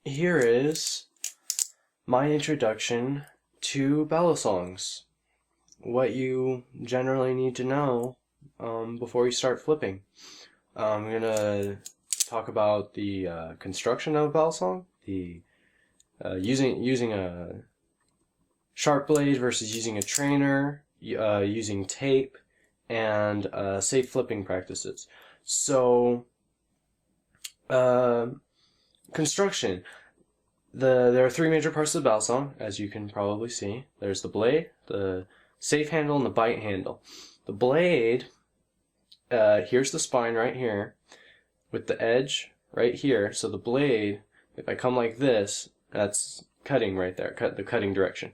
here is my introduction to Balisongs. What you generally need to know before you start flipping. I'm gonna talk about the construction of a Balisong, the using a sharp blade versus using a trainer, using tape, and safe flipping practices. So, construction. There are three major parts of the Balisong, as you can probably see. There's the blade, the safe handle, and the bite handle. The blade, here's the spine right here, with the edge right here. So the blade, if I come like this, that's cutting right there, the cutting direction.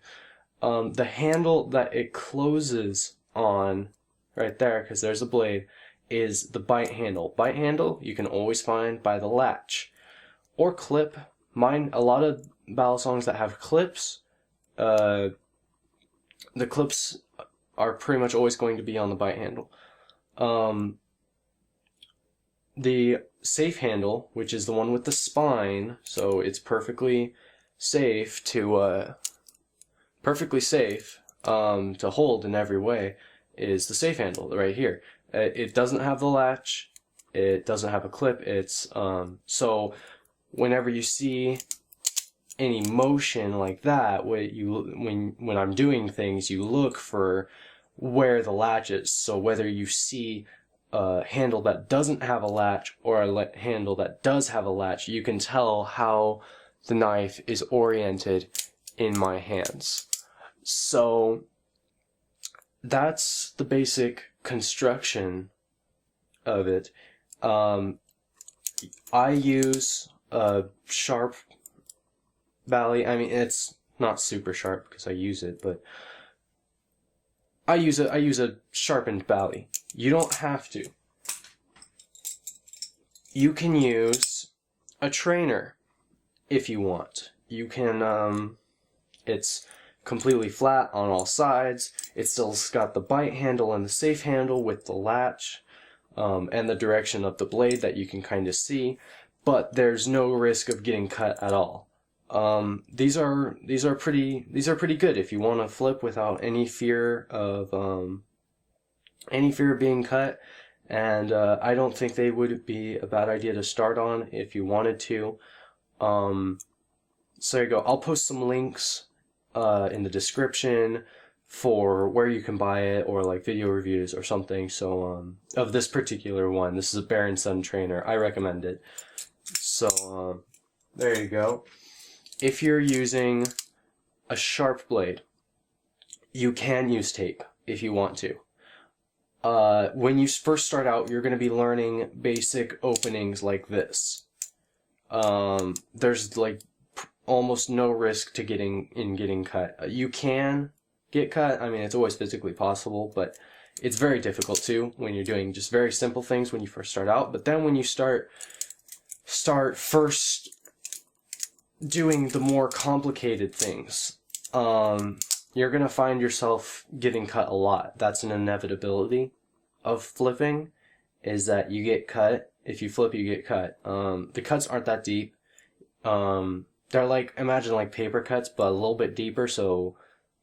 The handle that it closes on right there, because there's a blade, is the bite handle. Bite handle you can always find by the latch or clip. A lot of Balisongs that have clips, the clips are pretty much always going to be on the bite handle. The safe handle, which is the one with the spine, so it's perfectly safe to hold in every way, is the safe handle right here. It doesn't have the latch. It doesn't have a clip. It's so whenever you see any motion like that, when I'm doing things, you look for where the latch is. So whether you see a handle that doesn't have a latch or a handle that does have a latch, you can tell how the knife is oriented in my hands. So that's the basic construction of it. I use a sharp bali. I mean, it's not super sharp because I use it, but I use a sharpened bali. You don't have to. You can use a trainer if you want. You can, it's completely flat on all sides. It's still got the bite handle and the safe handle with the latch, and the direction of the blade that you can kind of see, but there's no risk of getting cut at all. These are pretty good if you want to flip without any fear of being cut, and I don't think they would be a bad idea to start on if you wanted to. So there you go. I'll post some links in the description for where you can buy it, or like video reviews or something. So of this particular one, this is a Bear & Son trainer. I recommend it. So there you go. If you're using a sharp blade, you can use tape if you want to. When you first start out, you're going to be learning basic openings like this. There's like almost no risk to getting cut. You can get cut. I mean, it's always physically possible, but it's very difficult too when you're doing just very simple things when you first start out. But then when you start first doing the more complicated things, you're gonna find yourself getting cut a lot. That's an inevitability of flipping, is that you get cut. If you flip, you get cut. The cuts aren't that deep. They're like, imagine like paper cuts, but a little bit deeper, so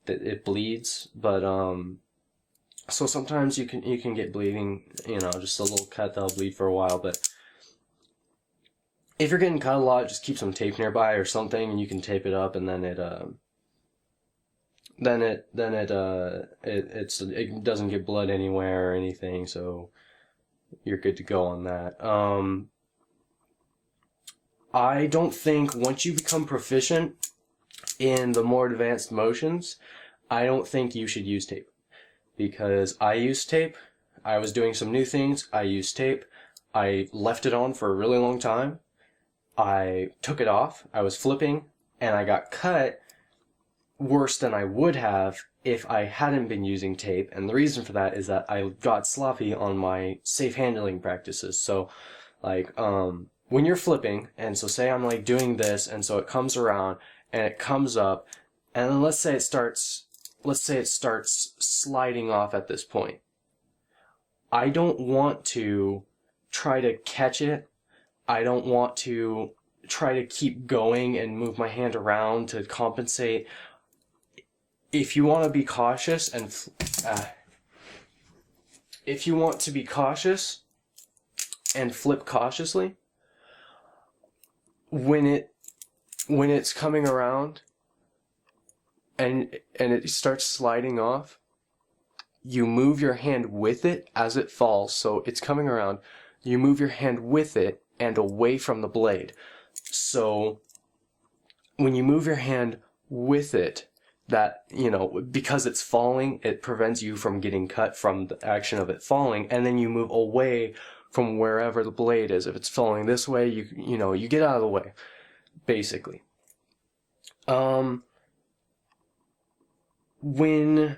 that it bleeds. But so sometimes you can get bleeding, just a little cut that'll bleed for a while. But if you're getting cut a lot, just keep some tape nearby or something, and you can tape it up, and then it doesn't get blood anywhere or anything, so you're good to go on that. I don't think once you become proficient in the more advanced motions, I don't think you should use tape, because I used tape. I was doing some new things. I used tape. I left it on for a really long time. I took it off. I was flipping, and I got cut worse than I would have if I hadn't been using tape. And the reason for that is that I got sloppy on my safe handling practices. So, like, when you're flipping, and so say I'm like doing this, and so it comes around and it comes up, and then let's say it starts sliding off at this point. I don't want to try to catch it. I don't want to try to keep going and move my hand around to compensate. If you want to be cautious and flip cautiously, when it's coming around and it starts sliding off, you move your hand with it as it falls. So it's coming around, you move your hand with it and away from the blade. So when you move your hand with it, that, you know, because it's falling, it prevents you from getting cut from the action of it falling, and then you move away from wherever the blade is. If it's falling this way, you know, you get out of the way, basically. When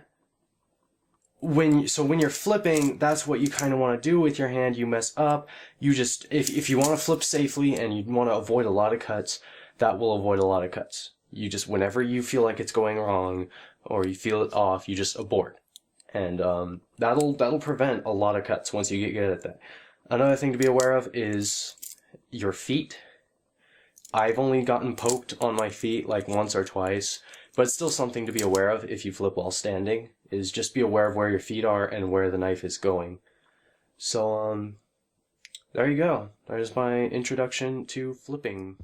you're flipping, that's what you kind of want to do with your hand. You mess up, you just, if you want to flip safely and you want to avoid a lot of cuts, that will avoid a lot of cuts. You just, whenever you feel like it's going wrong or you feel it off, you just abort. And that'll prevent a lot of cuts once you get good at that. Another thing to be aware of is your feet. I've only gotten poked on my feet like once or twice, but it's still something to be aware of if you flip while standing, is just be aware of where your feet are and where the knife is going. So, there you go. There's my introduction to flipping.